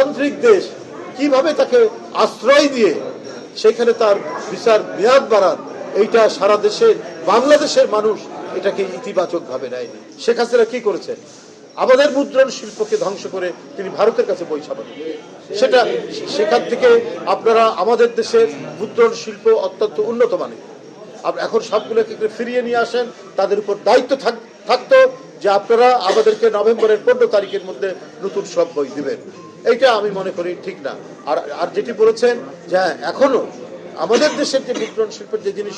গণতান্ত্রিক দেশ কিভাবে তাকে আশ্রয় দিয়ে সেখানে তার বিচার মেয়াদ বাড়ান, এইটা সারা দেশে বাংলাদেশের মানুষ এটাকে ইতিবাচক ভাবে নেয়নি। শেখ হাসিনা কি করেছেন? আমাদের মুদ্রণ শিল্পকে ধ্বংস করে তিনি ভারতের কাছে পয়সা পান। সেটা সেখান থেকে আপনারা আমাদের দেশের মুদ্রণ শিল্প অত্যন্ত উন্নত মানের, এখন সবগুলোকে ফিরিয়ে নিয়ে আসেন। তাদের উপর দায়িত্ব থাকতো যে আপনারা আমাদেরকে নভেম্বরের 15 তারিখের মধ্যে নতুন সব বই দিবেন। এইটা আমি মনে করি ঠিক না। আর যেটি বলেছেন যে এখনো আমাদের দেশের যে মুদ্রণ শিল্পের যে যিনি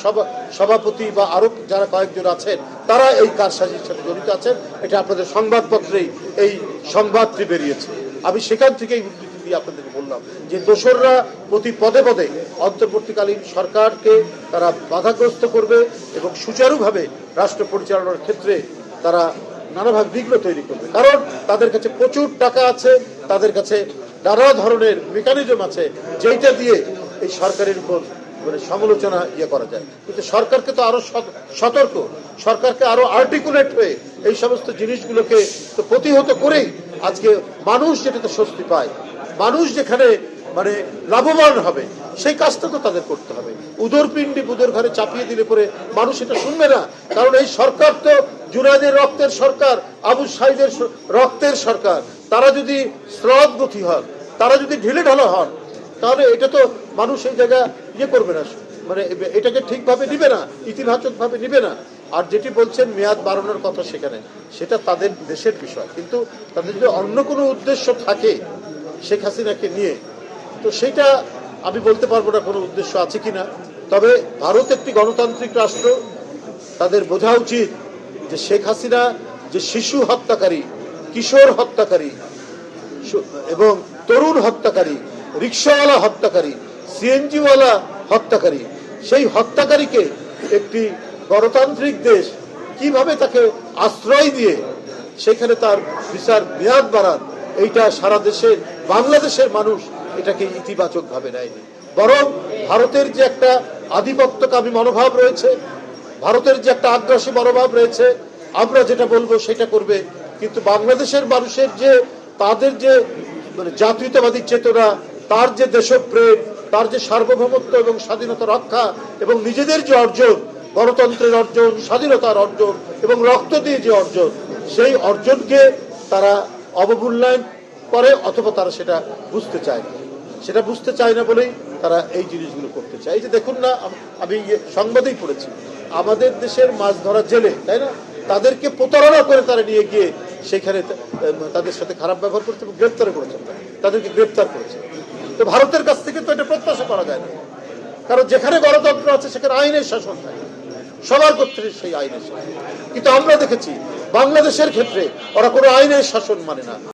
সভাপতি বা আরো যারা কয়েকজন আছেন তারা এই কারসাজির সাথে জড়িত আছেন, এটা আপনাদের সংবাদপত্রেই এই সংবাদটি বেরিয়েছে। আমি সেখান থেকেই উদ্ধৃতি দিয়ে আপনাদেরকে বললাম যে দোসররা প্রতি পদে পদে অন্তর্বর্তীকালীন সরকারকে তারা বাধাগ্রস্ত করবে এবং সুচারুভাবে রাষ্ট্র পরিচালনার ক্ষেত্রে তারা নানাভাবে বিঘ্ন তৈরি করবে। কারণ তাদের কাছে প্রচুর টাকা আছে, তাদের কাছে নানা ধরনের মেকানিজম আছে যেটা দিয়ে এই সরকারের উপর সমালোচনা করা যায়। কিন্তু সরকারকে তো আরো সতর্ক, সরকারকে আরো আর্টিকুলেট হয়ে এই সমস্ত জিনিসগুলোকে তো প্রতিহত করেই আজকে মানুষ যেটাতে স্বস্তি পায়, মানুষ যেখানে লাভবান হবে সেই কাজটা তো তাদের করতে হবে। উদরপিণ্ডি বুধের ঘরে চাপিয়ে দিলে পরে মানুষ এটা শুনবে না। কারণ এই সরকার তো জুনায়েদের রক্তের সরকার, আবু সাইদের রক্তের সরকার। তারা যদি স্রোতগতি হন, তারা যদি ঢিলে ঢালা হন, তাহলে এটা তো মানুষ এই জায়গা করবে না, এটাকে ঠিকভাবে নিবে না, ইতিবাচক ভাবে নিবে না। আর যেটি বলছেন মেয়াদ বাড়ানোর কথা, সেটা তাদের দেশের বিষয়। কিন্তু তাদের যদি অন্য কোনো উদ্দেশ্য থাকে শেখ হাসিনাকে নিয়ে, তো সেটা আমি বলতে পারবো না কোনো উদ্দেশ্য আছে কিনা। তবে ভারত একটি গণতান্ত্রিক রাষ্ট্র, তাদের বোঝা উচিত যে শেখ হাসিনা যে শিশু হত্যাকারী, কিশোর হত্যাকারী এবং তরুণ হত্যাকারী, রিক্সাওয়ালা হত্যাকারী, সিএনজিওয়ালা হত্যাকারী, সেই হত্যাকারীকে একটি গণতান্ত্রিক দেশ কিভাবে তাকে আশ্রয় দিয়ে সেখানে তার বিচার মেয়াদ বাড়ান, এইটা সারা দেশে বাংলাদেশের মানুষ এটাকে ইতিবাচক ভাবে নেয়নি। বরং ভারতের যে একটা আধিপত্যকামী মনোভাব রয়েছে, ভারতের যে একটা আগ্রাসী মনোভাব রয়েছে, আমরা যেটা বলবো সেটা করবে। কিন্তু বাংলাদেশের মানুষের যে তাদের যে জাতীয়তাবাদী চেতনা, তার যে দেশপ্রেম, তার যে সার্বভৌমত্ব এবং স্বাধীনতা রক্ষা এবং নিজেদের যে অর্জন, গণতন্ত্রের অর্জন, স্বাধীনতার অর্জন এবং রক্ত দিয়ে যে অর্জন, সেই অর্জনকে তারা অবমূল্যায়ন করে অথবা তারা সেটা বুঝতে চায় না। সেটা বুঝতে চায় না বলেই তারা এই জিনিসগুলো করতে চায়। এই যে দেখুন না, আমি সংবাদেই পড়েছি আমাদের দেশের মাছ ধরা জেলে, তাই না, তাদেরকে প্রতারণা করে তারা নিয়ে গিয়ে সেখানে তাদের সাথে খারাপ ব্যবহার করছে এবং গ্রেপ্তার করেছেন, তাদেরকে গ্রেপ্তার করেছে। তো ভারতের কাছ থেকে তো এটা প্রত্যাশা করা যায় না, কারণ যেখানে গণতন্ত্র আছে সেখানে আইনের শাসন থাকে, সবার ক্ষেত্রে সেই আইনের শাসন। কিন্তু আমরা দেখেছি বাংলাদেশের ক্ষেত্রে ওরা কোনো আইনের শাসন মানে না।